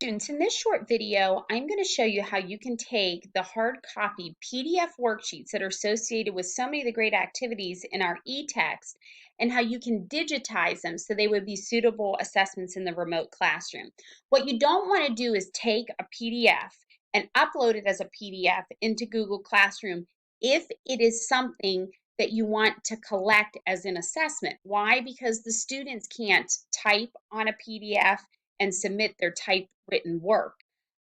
Students, in this short video, I'm going to show you how you can take the hard copy PDF worksheets that are associated with so many of the great activities in our e-text and how you can digitize them so they would be suitable assessments in the remote classroom. What you don't want to do is take a PDF and upload it as a PDF into Google Classroom if it is something that you want to collect as an assessment. Why? Because the students can't type on a PDF and submit their typewritten work.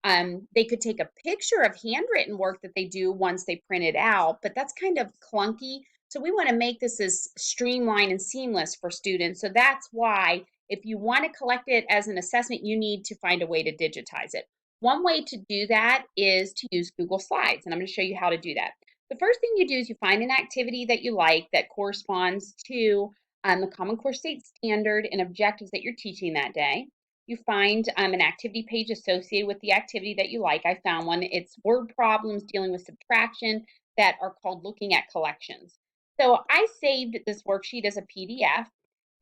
They could take a picture of handwritten work that they do once they print it out, but that's kind of clunky. So we want to make this as streamlined and seamless for students. So that's why if you want to collect it as an assessment, you need to find a way to digitize it. One way to do that is to use Google Slides, and I'm going to show you how to do that. The first thing you do is you find an activity that you like that corresponds to the Common Core State Standard and objectives that you're teaching that day. You find an activity page associated with the activity that you like. I found one. It's word problems dealing with subtraction that are called looking at collections. So I saved this worksheet as a PDF.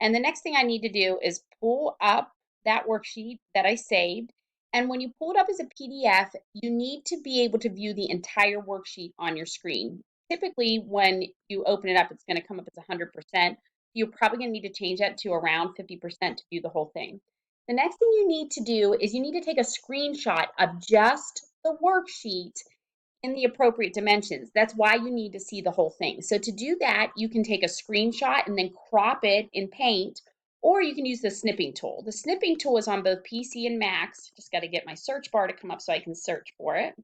And the next thing I need to do is pull up that worksheet that I saved. And when you pull it up as a PDF, you need to be able to view the entire worksheet on your screen. Typically, when you open it up, it's going to come up as 100%. You're probably going to need to change that to around 50% to view the whole thing. The next thing you need to do is you need to take a screenshot of just the worksheet in the appropriate dimensions. That's why you need to see the whole thing. So to do that, you can take a screenshot and then crop it in Paint, or you can use the Snipping Tool. The Snipping Tool is on both PC and Macs. Just got to get my search bar to come up so I can search for it.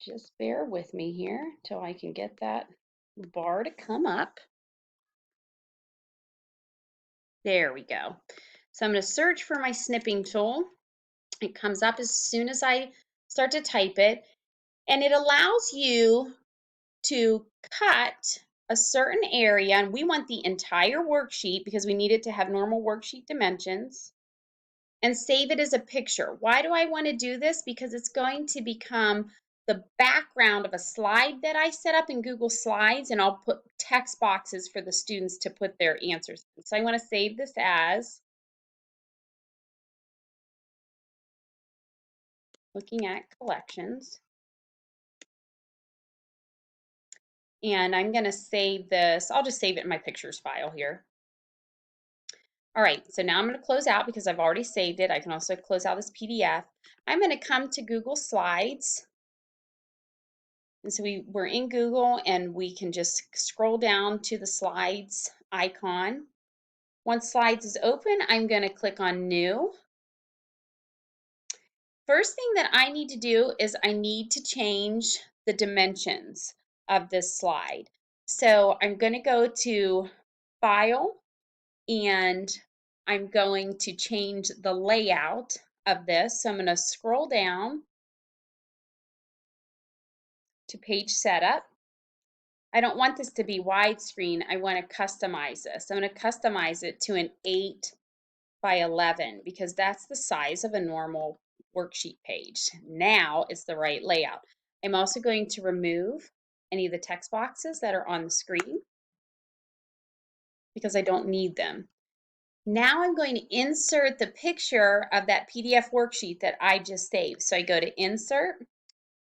Just bear with me here till I can get that bar to come up. There we go. So I'm going to search for my Snipping Tool. It comes up as soon as I start to type it, and it allows you to cut a certain area, and we want the entire worksheet because we need it to have normal worksheet dimensions, and save it as a picture. Why do I want to do this? Because it's going to become the background of a slide that I set up in Google Slides, and I'll put text boxes for the students to put their answers in. So I want to save this as looking at collections. And I'm going to save this. I'll just save it in my pictures file here. All right, so now I'm going to close out because I've already saved it. I can also close out this PDF. I'm going to come to Google Slides. And so we're in Google, and we can just scroll down to the Slides icon. Once Slides is open, I'm going to click on New. First thing that I need to do is I need to change the dimensions of this slide. So I'm going to go to File, and I'm going to change the layout of this. So I'm going to scroll down to Page Setup. I don't want this to be widescreen. I want to customize this. I'm going to customize it to an 8 by 11 because that's the size of a normal worksheet page. Now it's the right layout. I'm also going to remove any of the text boxes that are on the screen because I don't need them. Now I'm going to insert the picture of that PDF worksheet that I just saved. So I go to Insert,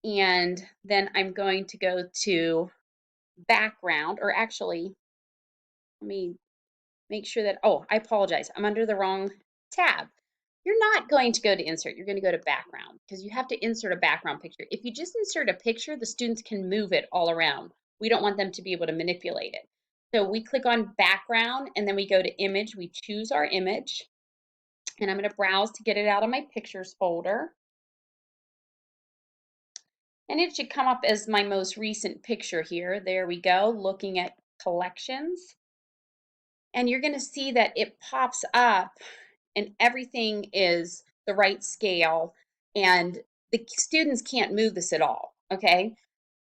and then I'm going to go to Background, or actually, let me make sure that, oh, I apologize. I'm under the wrong tab. You're not going to go to Insert. You're going to go to Background because you have to insert a background picture. If you just insert a picture, the students can move it all around. We don't want them to be able to manipulate it. So we click on Background, and then we go to Image. We choose our image, and I'm going to browse to get it out of my Pictures folder. And it should come up as my most recent picture here. There we go, looking at collections. And you're going to see that it pops up and everything is the right scale, and the students can't move this at all, okay?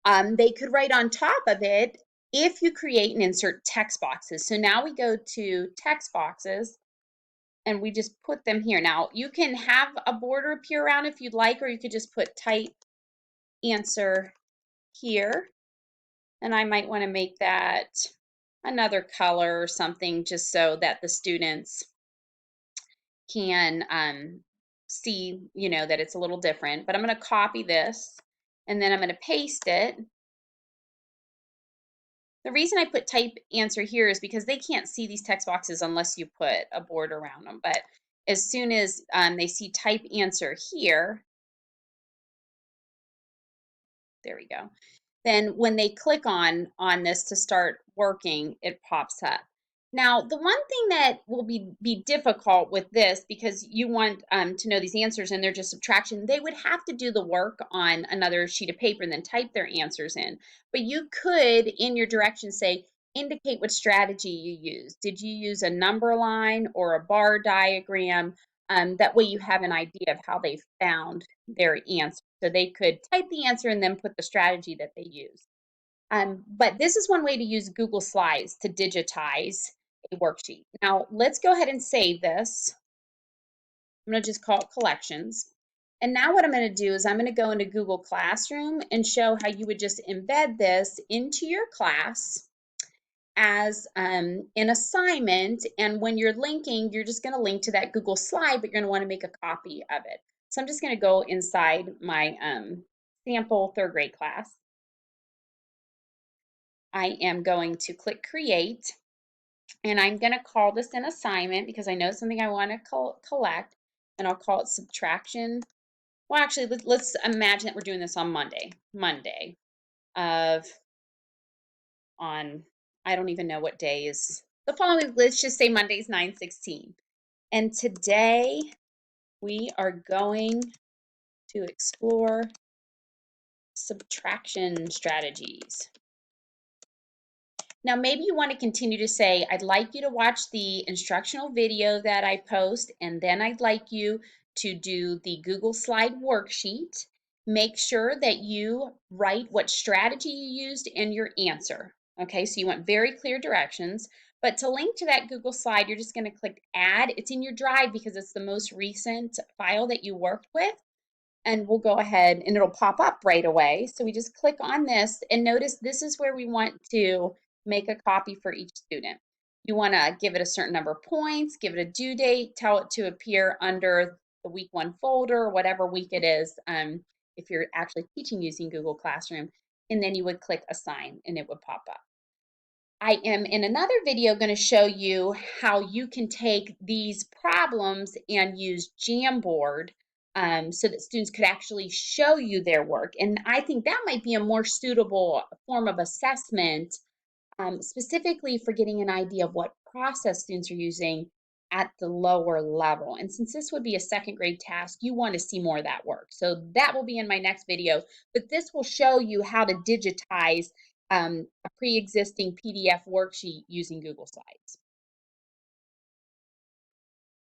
They could write on top of it if you create and insert text boxes. So now we go to text boxes, and we just put them here. Now, you can have a border appear around if you'd like, or you could just put type answer here. And I might want to make that another color or something just so that the students can see, that it's a little different. But I'm going to copy this and then I'm going to paste it. The reason I put type answer here is because they can't see these text boxes unless you put a border around them. But as soon as they see type answer here, there we go. Then when they click on this to start working, it pops up. Now, the one thing that will be difficult with this, because you want to know these answers and they're just subtraction, they would have to do the work on another sheet of paper and then type their answers in. But you could, in your directions, say, indicate what strategy you use. Did you use a number line or a bar diagram? That way you have an idea of how they found their answer. So they could type the answer and then put the strategy that they use. But this is one way to use Google Slides to digitize a worksheet. Now let's go ahead and save this. I'm going to just call it collections. And now what I'm going to do is I'm going to go into Google Classroom and show how you would just embed this into your class as an assignment. And when you're linking, you're just going to link to that Google slide, but you're going to want to make a copy of it. So I'm just going to go inside my sample third grade class. I am going to click create, and I'm going to call this an assignment because I know something I want to collect, and I'll call it subtraction. Well, actually, let's imagine that we're doing this on Monday of on, I don't even know what day is the following. Let's just say Monday's 9/16. And today we are going to explore subtraction strategies. Now, maybe you want to continue to say, I'd like you to watch the instructional video that I post, and then I'd like you to do the Google Slide worksheet. Make sure that you write what strategy you used and your answer. Okay, so you want very clear directions. But to link to that Google Slide, you're just going to click Add. It's in your Drive because it's the most recent file that you worked with. And we'll go ahead and it'll pop up right away. So we just click on this and notice this is where we want to make a copy for each student. You want to give it a certain number of points, give it a due date, tell it to appear under the week 1 folder, whatever week it is, if you're actually teaching using Google Classroom, and then you would click assign and it would pop up. I am in another video going to show you how you can take these problems and use Jamboard so that students could actually show you their work. And I think that might be a more suitable form of assessment, specifically for getting an idea of what process students are using at the lower level. And since this would be a second grade task, you want to see more of that work. So that will be in my next video, but this will show you how to digitize a pre-existing PDF worksheet using Google Slides.